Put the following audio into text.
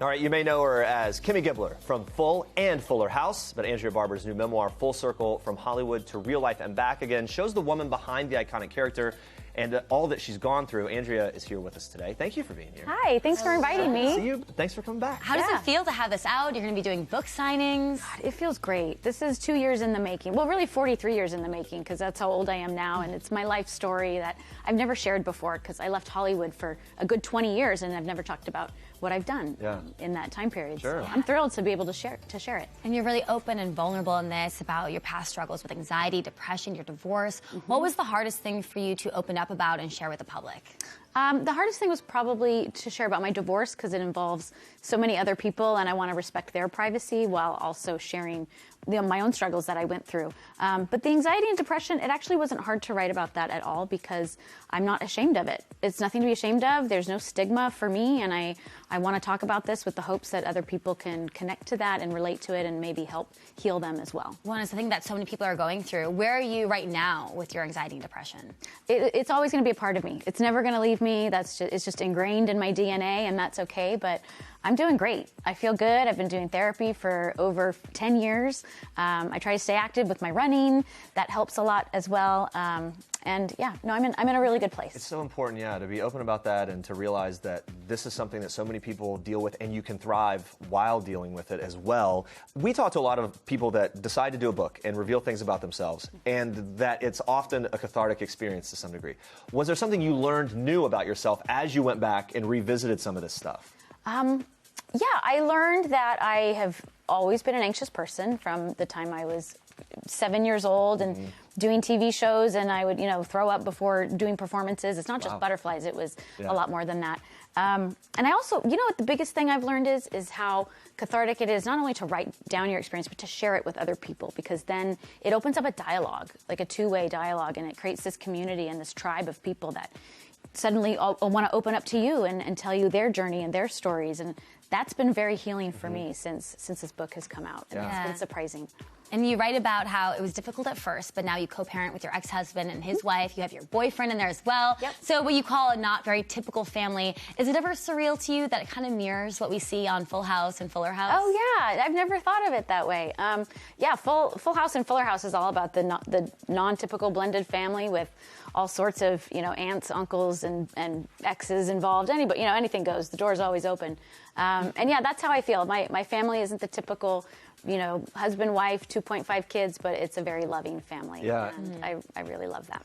All right, you may know her as Kimmy Gibbler from Full and Fuller House, but Andrea Barber's new memoir, Full Circle, From Hollywood to Real Life and Back Again, shows the woman behind the iconic character and all that she's gone through. Andrea is here with us today. Thank you for being here. Hi, thanks for inviting me. See you. Thanks for coming back. How does it feel to have this out? You're going to be doing book signings. God, it feels great. This is 2 years in the making. Well, really 43 years in the making, because that's how old I am now, and it's my life story that I've never shared before, because I left Hollywood for a good 20 years, and I've never talked about what I've done in that time period. Sure. So I'm thrilled to be able to share it. And you're really open and vulnerable in this about your past struggles with anxiety, depression, your divorce. What was the hardest thing for you to open up about and share with the public? The hardest thing was probably to share about my divorce, because it involves so many other people, and I want to respect their privacy while also sharing my own struggles that I went through. But the anxiety and depression, it actually wasn't hard to write about that at all, because I'm not ashamed of it. It's nothing to be ashamed of. There's no stigma for me, and I want to talk about this with the hopes that other people can connect to that and relate to it and maybe help heal them as well. Well, it's the thing that so many people are going through. Where are you right now with your anxiety and depression? It's always going to be a part of me. It's never going to leave me. It's just ingrained in my DNA, and that's okay. But I'm doing great. I feel good. I've been doing therapy for over 10 years. I try to stay active with my running. That helps a lot as well. And yeah, no, I'm in a really good place. It's so important, to be open about that and to realize that this is something that so many people deal with, and you can thrive while dealing with it as well. We talk to a lot of people that decide to do a book and reveal things about themselves, and that it's often a cathartic experience to some degree. Was there something you learned new about yourself as you went back and revisited some of this stuff? Yeah, I learned that I have always been an anxious person from the time I was 7 years old and doing TV shows, and I would, throw up before doing performances. It's not just butterflies. It was a lot more than that. And I also, what the biggest thing I've learned is how cathartic it is not only to write down your experience, but to share it with other people, because then it opens up a dialogue, like a two-way dialogue, and it creates this community and this tribe of people that suddenly want to open up to you and tell you their journey and their stories. And that's been very healing for me since this book has come out. And it's been surprising. And you write about how it was difficult at first, but now you co-parent with your ex-husband and his wife. You have your boyfriend in there as well. Yep. So what you call a not very typical family. Is it ever surreal to you that it kind of mirrors what we see on Full House and Fuller House? Oh, yeah. I've never thought of it that way. Full House and Fuller House is all about the non-typical blended family with all sorts of, aunts, uncles, and exes involved. Anybody, anything goes. The door's always open. And yeah, that's how I feel. My family isn't the typical, husband, wife, 2.5 kids, but it's a very loving family. Yeah. And I really love that.